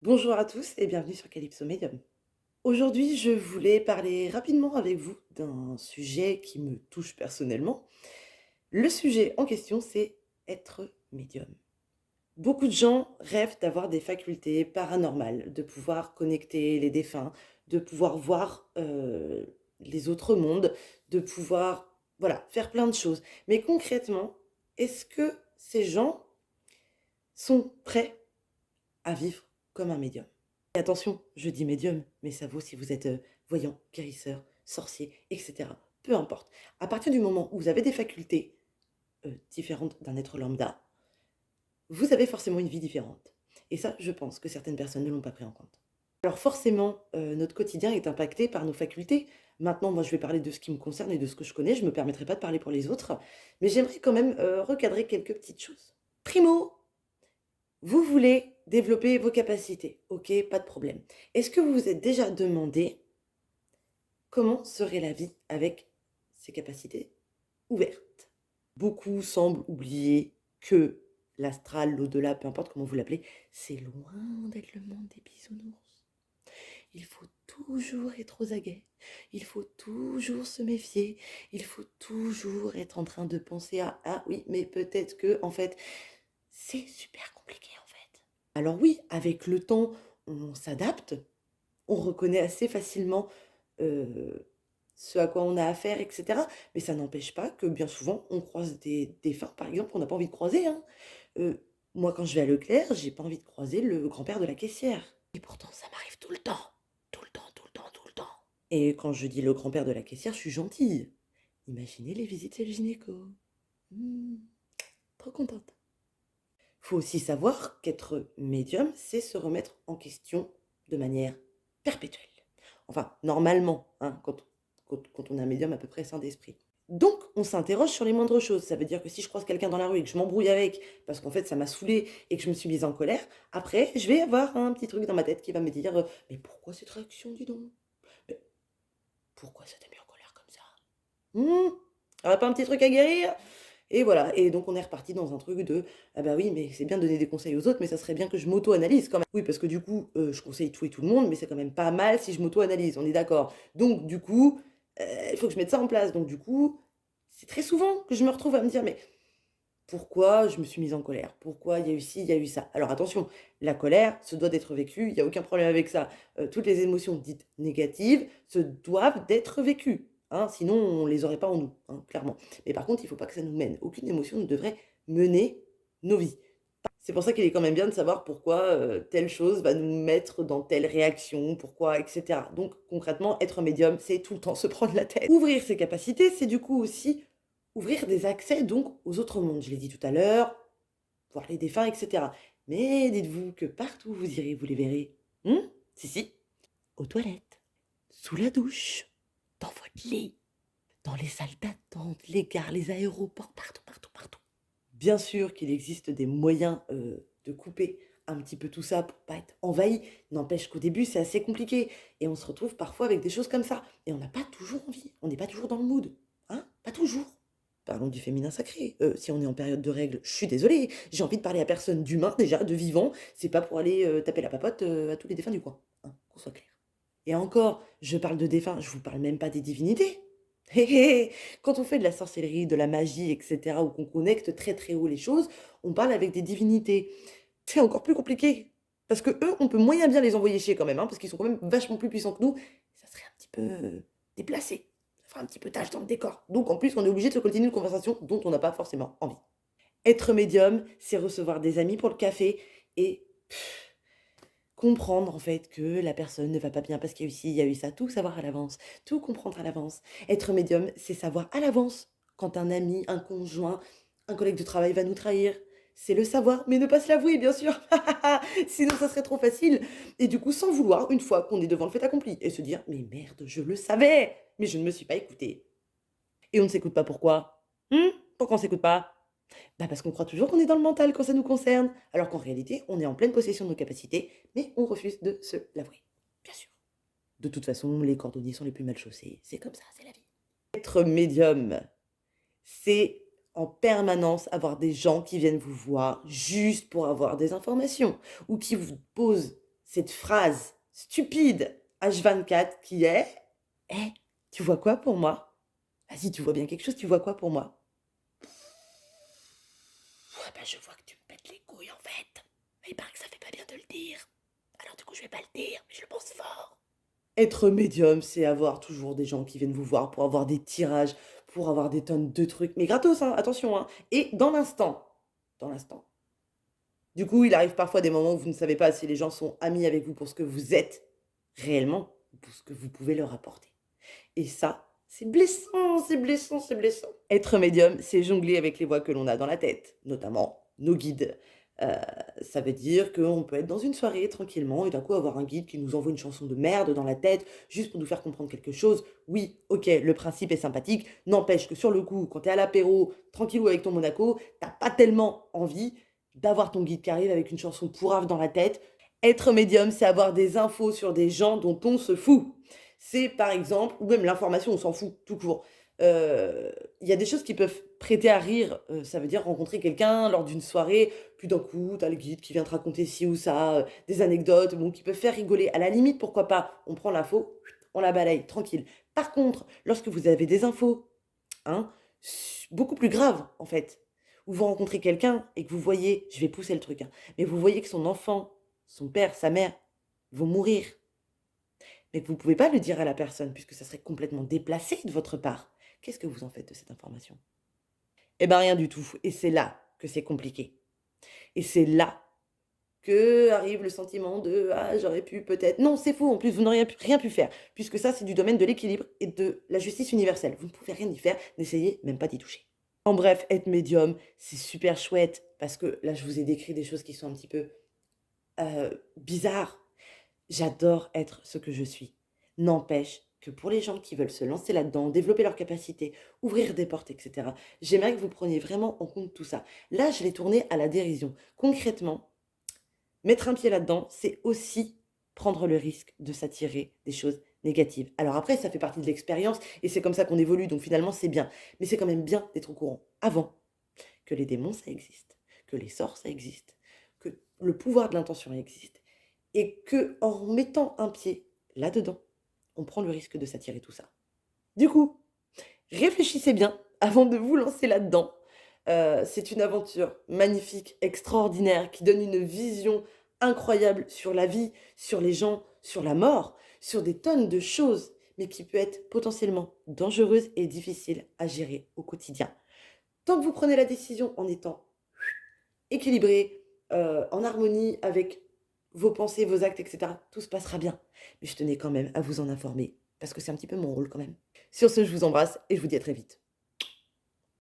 Bonjour à tous et bienvenue sur Calypso Medium. Aujourd'hui, je voulais parler rapidement avec vous d'un sujet qui me touche personnellement. Le sujet en question, c'est être médium. Beaucoup de gens rêvent d'avoir des facultés paranormales, de pouvoir connecter les défunts, de pouvoir voir les autres mondes, de pouvoir, voilà, faire plein de choses. Mais concrètement, est-ce que ces gens sont prêts à vivre comme un médium? Et attention, je dis médium, mais ça vaut si vous êtes, voyant, guérisseur, sorcier et cetera. Peu importe. À partir du moment où vous avez des facultés, différentes d'un être lambda, vous avez forcément une vie différente. Et ça, je pense que certaines personnes ne l'ont pas pris en compte. Alors forcément, notre quotidien est impacté par nos facultés. Maintenant, moi, je vais parler de ce qui me concerne et de ce que je connais, je ne me permettrai pas de parler pour les autres, mais j'aimerais quand même, recadrer quelques petites choses. Primo, vous voulez développer vos capacités, OK, pas de problème. Est-ce que vous vous êtes déjà demandé comment serait la vie avec ces capacités ouvertes? Beaucoup semblent oublier que l'astral, l'au-delà, peu importe comment vous l'appelez, c'est loin d'être le monde des bisounours. Il faut toujours être aux aguets, il faut toujours se méfier, il faut toujours être en train de penser à ah oui, mais peut-être que en fait, c'est super compliqué en fait. Alors oui, avec le temps, on s'adapte, on reconnaît assez facilement, heu, ce à quoi on a affaire et cetera. Mais ça n'empêche pas que bien souvent, on croise des défunts, par exemple, qu'on n'a pas envie de croiser, hein. Moi, quand je vais à Leclerc, j'ai pas envie de croiser le grand-père de la caissière. Et pourtant, ça m'arrive tout le temps. Tout le temps, tout le temps, tout le temps. Et quand je dis le grand-père de la caissière, je suis gentille. Imaginez les visites chez le gynéco. Mmh, trop contente. Faut aussi savoir qu'être médium, c'est se remettre en question de manière perpétuelle. Enfin, normalement, hein, quand on est un médium à peu près sain d'esprit. Donc, on s'interroge sur les moindres choses. Ça veut dire que si je croise quelqu'un dans la rue et que je m'embrouille avec, parce qu'en fait ça m'a saoulé et que je me suis mise en colère, après, je vais avoir un petit truc dans ma tête qui va me dire mais pourquoi cette réaction, dis donc? Mais pourquoi ça t'a mis en colère comme ça? Aurait pas un petit truc à guérir? Et voilà, et donc on est reparti dans un truc de: «Ah bah oui, mais c'est bien de donner des conseils aux autres, mais ça serait bien que je m'auto-analyse quand même». Oui, parce que du coup, je conseille tout et tout le monde, mais c'est quand même pas mal si je m'auto-analyse, on est d'accord? Donc du coup, il faut que je mette ça en place. Donc du coup, c'est très souvent que je me retrouve à me dire: «Mais pourquoi je me suis mise en colère? Pourquoi il y a eu ci, il y a eu ça?» Alors attention, la colère se doit d'être vécue, il y a aucun problème avec ça. Toutes les émotions dites négatives se doivent d'être vécues, hein, sinon on les aurait pas en nous, hein, clairement. Mais par contre, il faut pas que ça nous mène. Aucune émotion ne devrait mener nos vies. C'est pour ça qu'il est quand même bien de savoir pourquoi, telle chose va nous mettre dans telle réaction, pourquoi et cetera. Donc concrètement, être médium, c'est tout le temps se prendre la tête. Ouvrir ses capacités, c'est du coup aussi ouvrir des accès donc aux autres mondes. Je l'ai dit tout à l'heure, voir les défunts et cetera. Mais dites-vous que partout où vous irez, vous les verrez. Mmh? Si, si. Aux toilettes, sous la douche, dans votre lit, dans les salles d'attente, les gares, les aéroports, partout, partout, partout. Bien sûr qu'il existe des moyens, de couper un petit peu tout ça pour pas être envahi. N'empêche qu'au début, c'est assez compliqué et on se retrouve parfois avec des choses comme ça et on n'a pas toujours envie, on n'est pas toujours dans le mood, hein? Pas toujours. Parlons du féminin sacré. Si on est en période de règles, je suis désolée, j'ai envie de parler à personne d'humain déjà, de vivant, c'est pas pour aller, taper la papote, à tous les défunts du coin, hein, qu'on soit clair. Et encore, je parle de défunts, je vous parle même pas des divinités. Hé hé! Quand on fait de la sorcellerie, de la magie et cetera, ou qu'on connecte très, très haut les choses, on parle avec des divinités. C'est encore plus compliqué. Parce que eux, on peut moyen bien les envoyer chier quand même, hein, parce qu'ils sont quand même vachement plus puissants que nous. Ça serait un petit peu, déplacé. Ça ferait un petit peu tache dans le décor. Donc en plus, on est obligé de se continuer une conversation dont on n'a pas forcément envie. Être médium, c'est recevoir des amis pour le café et comprendre en fait que la personne ne va pas bien parce qu'il y a eu ci, il y a eu ça, tout savoir à l'avance, tout comprendre à l'avance. Être médium, c'est savoir à l'avance quand un ami, un conjoint, un collègue de travail va nous trahir. C'est le savoir, mais ne pas se l'avouer, bien sûr. Sinon, ça serait trop facile. Et du coup, sans vouloir, une fois qu'on est devant le fait accompli, et se dire, mais merde, je le savais, mais je ne me suis pas écouté. Et on ne s'écoute pas pourquoi? Pourquoi on s'écoute pas? Bah, parce qu'on croit toujours qu'on est dans le mental quand ça nous concerne, alors qu'en réalité, on est en pleine possession de nos capacités, mais on refuse de se l'avouer. Bien sûr. De toute façon, les cordonniers sont les plus mal chaussés. C'est comme ça, c'est la vie. Être médium, c'est en permanence avoir des gens qui viennent vous voir juste pour avoir des informations ou qui vous posent cette phrase stupide H24 qui est: «Eh, tu vois quoi pour moi? Vas-y, tu vois bien quelque chose, tu vois quoi pour moi?» «Ouais, bah, je vois que tu me pètes les couilles, en fait. Mais il paraît que ça fait pas bien de le dire. Alors du coup, je vais pas le dire, mais je le pense fort.» Être médium, c'est avoir toujours des gens qui viennent vous voir pour avoir des tirages, pour avoir des tonnes de trucs, mais gratos, hein, attention, hein, et dans l'instant. Dans l'instant. Du coup, il arrive parfois des moments où vous ne savez pas si les gens sont amis avec vous pour ce que vous êtes réellement ou pour ce que vous pouvez leur apporter. Et ça, c'est blessant, c'est blessant, c'est blessant. Être médium, c'est jongler avec les voix que l'on a dans la tête, notamment nos guides. Heu, Ça veut dire qu'on peut être dans une soirée tranquillement et d'un coup avoir un guide qui nous envoie une chanson de merde dans la tête, juste pour nous faire comprendre quelque chose. Oui, OK, le principe est sympathique, n'empêche que sur le coup, quand tu es à l'apéro, tranquillou avec ton Monaco, tu as pas tellement envie d'avoir ton guide qui arrive avec une chanson pourrave dans la tête. Être médium, c'est avoir des infos sur des gens dont on se fout. C'est par exemple ou même l'information, on s'en fout, tout court. Il y a des choses qui peuvent prêter à rire, ça veut dire rencontrer quelqu'un lors d'une soirée, puis d'un coup, tu as le guide qui vient te raconter ci ou ça, des anecdotes, bon, qui peuvent faire rigoler. À la limite, pourquoi pas, on prend l'info, on la balaye, tranquille. Par contre, lorsque vous avez des infos, hein, beaucoup plus graves, en fait, où vous rencontrez quelqu'un et que vous voyez, je vais pousser le truc, hein, mais vous voyez que son enfant, son père, sa mère vont mourir, mais que vous ne pouvez pas le dire à la personne puisque ça serait complètement déplacé de votre part. Qu'est-ce que vous en faites de cette information? Eh ben, rien du tout, et c'est là que c'est compliqué, et c'est là qu'arrive le sentiment de: «Ah, j'aurais pu peut-être», non, c'est faux, en plus, vous n'auriez rien pu faire, puisque ça, c'est du domaine de l'équilibre et de la justice universelle. Vous ne pouvez rien y faire, n'essayez même pas d'y toucher. En bref, être médium, c'est super chouette parce que là, je vous ai décrit des choses qui sont un petit peu, bizarres. J'adore être ce que je suis. N'empêche que pour les gens qui veulent se lancer là-dedans, développer leurs capacités, ouvrir des portes et cetera, j'aimerais que vous preniez vraiment en compte tout ça. Là, je l'ai tourné à la dérision. Concrètement, mettre un pied là-dedans, c'est aussi prendre le risque de s'attirer des choses négatives. Alors après, ça fait partie de l'expérience et c'est comme ça qu'on évolue, donc finalement, c'est bien. Mais c'est quand même bien d'être au courant avant que les démons, ça existe, que les sorts, ça existe, que le pouvoir de l'intention existe et que en mettant un pied là-dedans, on prend le risque de s'attirer tout ça. Du coup, réfléchissez bien avant de vous lancer là-dedans. C'est une aventure magnifique, extraordinaire, qui donne une vision incroyable sur la vie, sur les gens, sur la mort, sur des tonnes de choses, mais qui peut être potentiellement dangereuse et difficile à gérer au quotidien. Tant que vous prenez la décision en étant équilibré, en harmonie avec vos pensées, vos actes et cetera, tout se passera bien. Mais je tenais quand même à vous en informer, parce que c'est un petit peu mon rôle quand même. Sur ce, je vous embrasse et je vous dis à très vite.